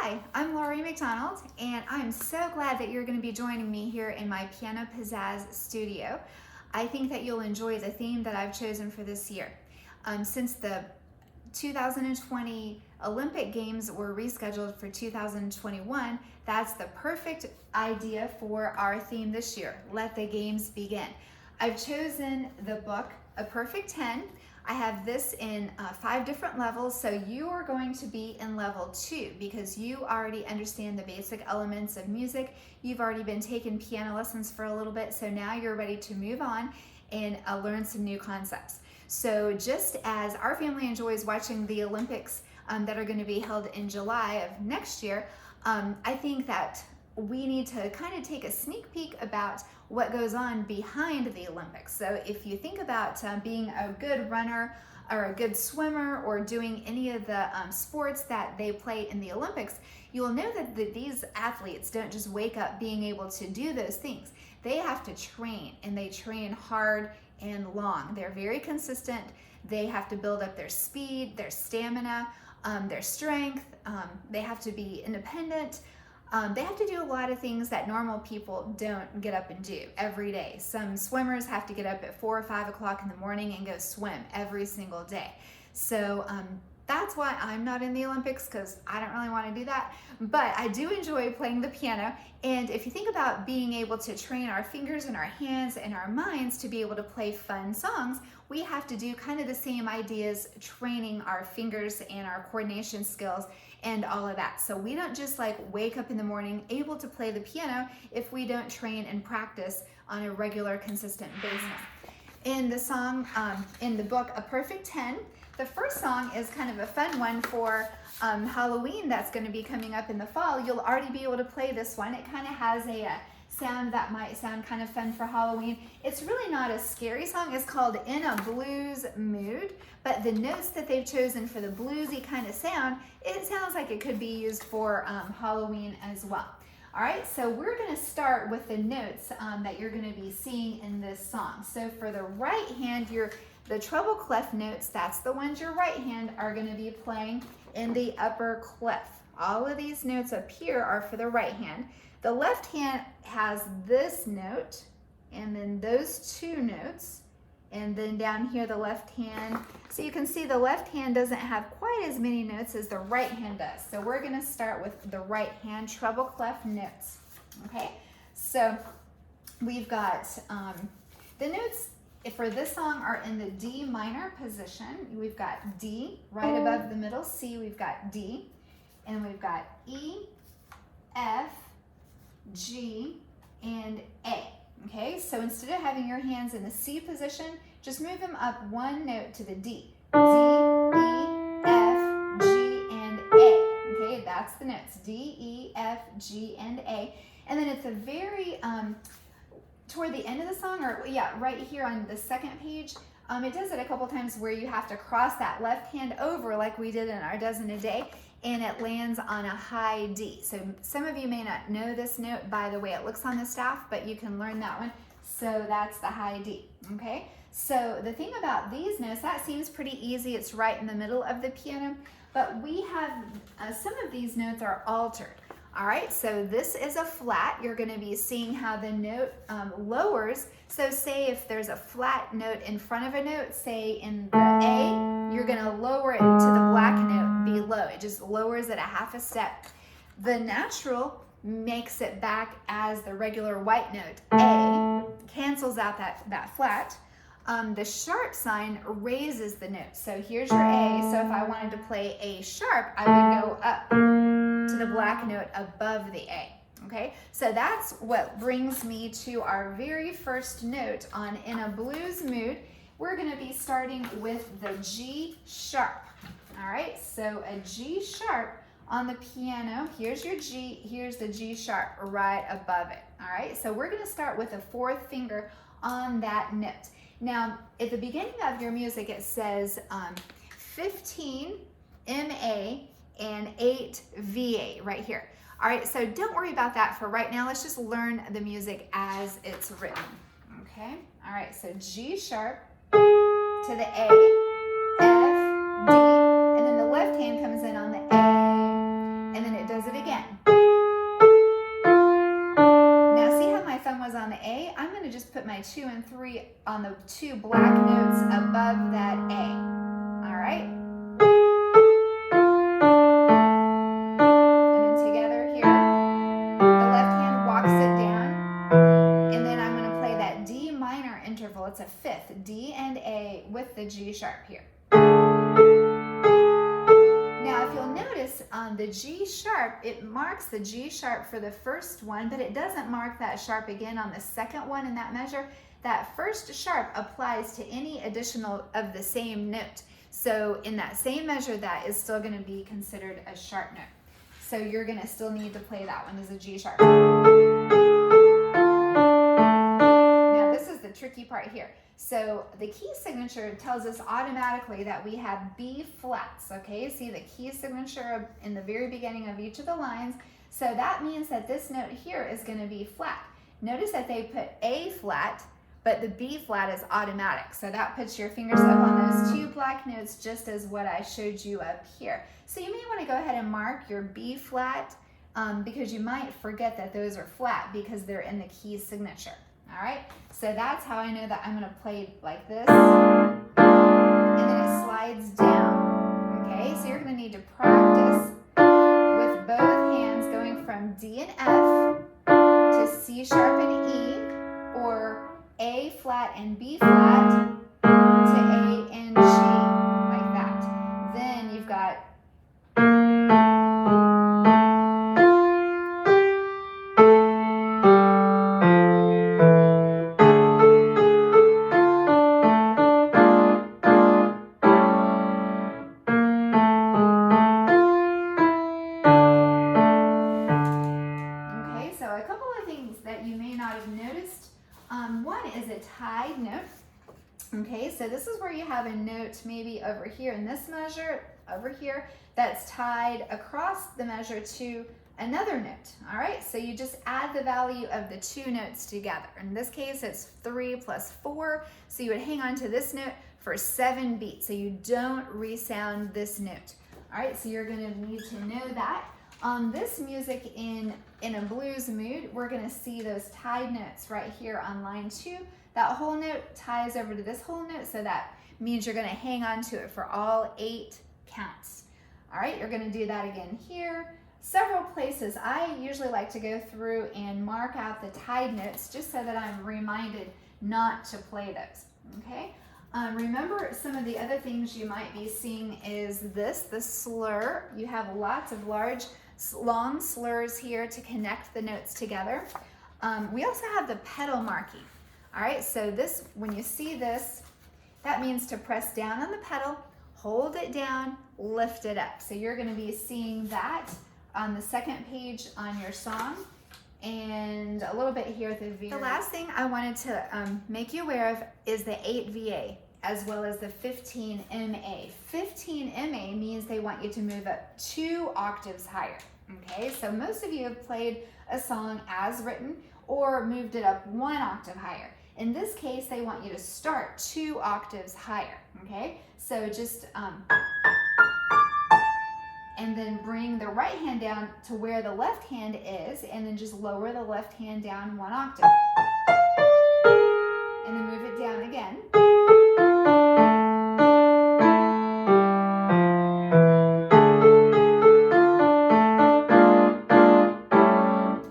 Hi, I'm Laurie McDonald, and I'm so glad that you're going to be joining me here in my Piano Pizzazz studio. I think that you'll enjoy the theme that I've chosen for this year. Since the 2020 Olympic Games were rescheduled for 2021, that's the perfect idea for our theme this year, Let the Games Begin. I've chosen the book, A Perfect 10. I have this in 5 different levels, so you are going to be in level 2 because you already understand the basic elements of music. You've already been taking piano lessons for a little bit, so now you're ready to move on and learn some new concepts. So just as our family enjoys watching the Olympics that are going to be held in July of next year, I think that we need to kind of take a sneak peek about what goes on behind the Olympics. So if you think about being a good runner or a good swimmer or doing any of the sports that they play in the Olympics, you will know that these athletes don't just wake up being able to do those things. They have to train, and they train hard and long. They're very consistent. They have to build up their speed, their stamina, their strength. They have to be independent. They have to do a lot of things that normal people don't get up and do every day. Some swimmers have to get up at 4 or 5 o'clock in the morning and go swim every single day. So that's why I'm not in the Olympics, because I don't really want to do that. But I do enjoy playing the piano. And if you think about being able to train our fingers and our hands and our minds to be able to play fun songs, we have to do kind of the same ideas, training our fingers and our coordination skills and all of that. So we don't just like wake up in the morning able to play the piano if we don't train and practice on a regular, consistent basis. In the song, in the book, A Perfect 10, the first song is kind of a fun one for Halloween that's going to be coming up in the fall. You'll already be able to play this one. It kind of has a sound that might sound kind of fun for Halloween. It's really not a scary song. It's called In a Blues Mood, but the notes that they've chosen for the bluesy kind of sound, it sounds like it could be used for Halloween as well. All right, so we're going to start with the notes that you're going to be seeing in this song. So for the right hand, the treble clef notes, that's the ones your right hand are going to be playing in the upper clef. All of these notes up here are for the right hand. The left hand has this note, and then those 2 notes, and then down here the left hand. So you can see the left hand doesn't have quite as many notes as the right hand does. So we're going to start with the right hand treble clef notes. Okay, so we've got the notes for this song are in the D minor position. We've got D right above the middle C. We've got D, and we've got E, F, G, and A. Okay, so instead of having your hands in the C position, just move them up 1 note to the D. D, E, F, G, and A. Okay, that's the notes. D, E, F, G, and A. And then at the very, toward the end of the song, or yeah, right here on the second page, it does it a couple times where you have to cross that left hand over like we did in our Dozen a Day, and it lands on a high D. So some of you may not know this note by the way it looks on the staff, but you can learn that one. So that's the high D, okay? So the thing about these notes, that seems pretty easy. It's right in the middle of the piano, but we have, some of these notes are altered. All right, so this is a flat. You're going to be seeing how the note lowers. So say if there's a flat note in front of a note, say in the A, you're going to lower it to the black note below. It just lowers it a half a step. The natural makes it back as the regular white note. A cancels out that flat. The sharp sign raises the note. So here's your A. So if I wanted to play A sharp, I would go up to the black note above the A. Okay, so that's what brings me to our very first note on In a Blues Mood. We're going to be starting with the G sharp. All right, so a G sharp on the piano. Here's your G, here's the G sharp right above it. All right, so we're going to start with the 4th finger on that note. Now, at the beginning of your music, it says 15 MA and 8 VA right here. All right, so don't worry about that for right now. Let's just learn the music as it's written. Okay, all right, so G sharp to the A, F, D, and then the left hand comes in on the A, and then it does it again. 2 and 3 on the 2 black notes above that A. All right? And then together here, the left hand walks it down, and then I'm going to play that D minor interval. It's a fifth, D and A with the G sharp here. Now, if you'll notice on the G sharp, it marks the G sharp for the first one, but it doesn't mark that sharp again on the second one in that measure. That first sharp applies to any additional of the same note. So in that same measure, that is still going to be considered a sharp note. So you're going to still need to play that one as a G sharp. Now, this is the tricky part here. So the key signature tells us automatically that we have B flats, okay? See the key signature in the very beginning of each of the lines. So that means that this note here is going to be flat. Notice that they put A flat, but the B flat is automatic. So that puts your fingers up on those 2 black notes just as what I showed you up here. So you may want to go ahead and mark your B flat because you might forget that those are flat because they're in the key signature. All right, so that's how I know that I'm going to play like this, and then it slides down, okay? So you're going to need to practice with both hands going from D and F to C sharp and E, or A flat and B flat to A and G, like that. Then you've got that you may not have noticed. One is a tied note. Okay, so this is where you have a note maybe over here in this measure, over here, that's tied across the measure to another note. All right, so you just add the value of the 2 notes together. In this case, it's 3 plus 4, so you would hang on to this note for 7 beats, so you don't resound this note. All right, so you're going to need to know that. On this music in a blues mood, we're going to see those tied notes right here on line 2. That whole note ties over to this whole note, so that means you're going to hang on to it for all 8 counts. All right, you're going to do that again here. Several places. I usually like to go through and mark out the tied notes just so that I'm reminded not to play those. Okay. Remember, some of the other things you might be seeing is this, the slur. You have lots of long slurs here to connect the notes together. We also have the petal marking. All right, so this, when you see this, that means to press down on the pedal, hold it down, lift it up. So you're going to be seeing that on the second page on your song, and a little bit here at the very. The last thing I wanted to make you aware of is the 8 VA as well as the 15 MA. 15 MA means they want you to move up 2 octaves higher. Okay, so most of you have played a song as written or moved it up 1 octave higher. In this case, they want you to start 2 octaves higher. Okay, so just and then bring the right hand down to where the left hand is, and then just lower the left hand down 1 octave. And then move it down again.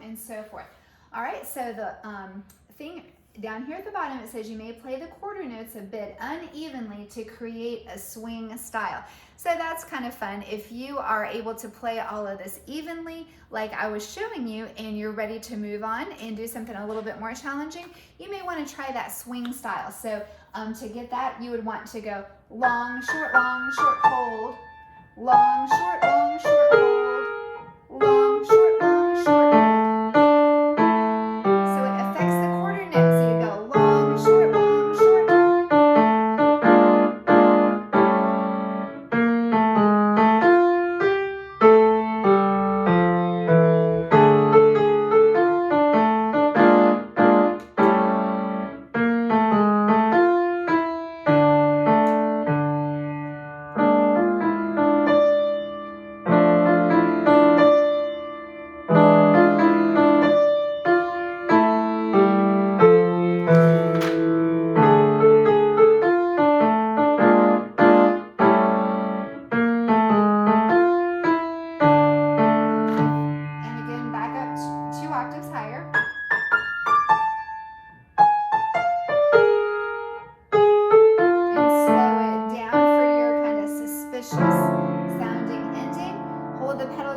And so forth. All right, so the thing down here at the bottom, it says you may play the quarter notes a bit unevenly to create a swing style. So that's kind of fun. If you are able to play all of this evenly, like I was showing you, and you're ready to move on and do something a little bit more challenging, you may want to try that swing style. So to get that, you would want to go long, short, hold, long, short, hold, long, short, hold. So it affects the quarter notes. So you go long, short, long, short.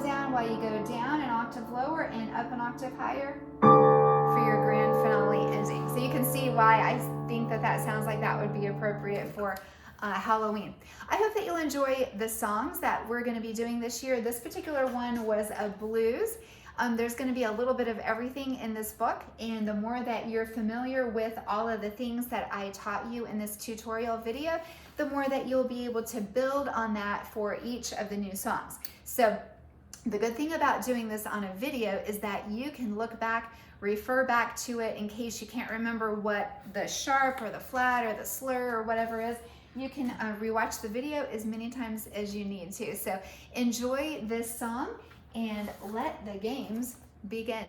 down while you go down an octave lower and up an octave higher for your grand finale ending. So you can see why I think that that sounds like that would be appropriate for Halloween. I hope that you'll enjoy the songs that we're going to be doing this year. This particular one was a blues. There's going to be a little bit of everything in this book, and the more that you're familiar with all of the things that I taught you in this tutorial video, the more that you'll be able to build on that for each of the new songs. So the good thing about doing this on a video is that you can look back, refer back to it in case you can't remember what the sharp or the flat or the slur or whatever is. You can rewatch the video as many times as you need to. So enjoy this song and let the games begin.